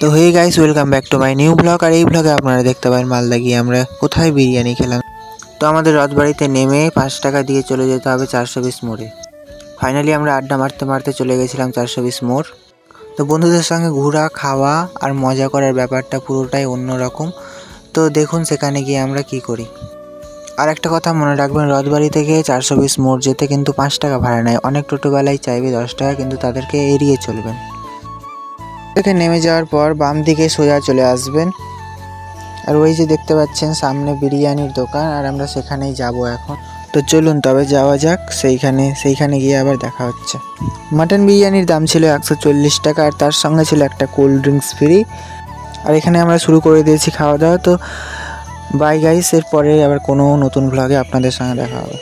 তো hey guys, welcome back to my new blog. আর এই ব্লগে আপনারা দেখতে পাবেন মালদা গিয়ে আমরা কোথায় বিরিয়ানি খেলাম। তো আমাদের রথবাড়িতে নেমে 5 টাকা দিয়ে চলে যেতে হবে 420 মোড়ে। ফাইনালি আমরা আড্ডা মারতে মারতে চলে গেছিলাম 420 মোড়। তো বন্ধুদের সঙ্গে ঘোরা, খাওয়া আর মজা করার ব্যাপারটা পুরোটাই অন্যরকম। তো দেখুন সেখানে গিয়ে আমরা কি করি। আর একটা কথা মনে রাখবেন, রথবাড়ি থেকে 420 মোড় যেতে কিন্তু 5 টাকা ভাড়া নেয়। অনেক টোটোবেলায় চাইবে 10 টাকা, কিন্তু তাদেরকে এড়িয়ে চলবেন। থেকে নেমে যাওয়ার পর বাম দিকে সোজা চলে আসবেন, আর ওই যে দেখতে পাচ্ছেন সামনে বিরিয়ানির দোকান, আর আমরা সেখানেই যাব এখন। তো চলুন তবে যাওয়া যাক সেইখানে গিয়ে আবার দেখা হচ্ছে। মাটন বিরিয়ানির দাম ছিল 140 টাকা, আর তার সঙ্গে ছিল একটা কোল্ড ড্রিঙ্কস ফ্রি। আর এখানে আমরা শুরু করে দিয়েছি খাওয়া দাওয়া। তো বাই গাইস, এরপরে আবার কোনো নতুন ভ্লগে আপনাদের সঙ্গে দেখা হবে।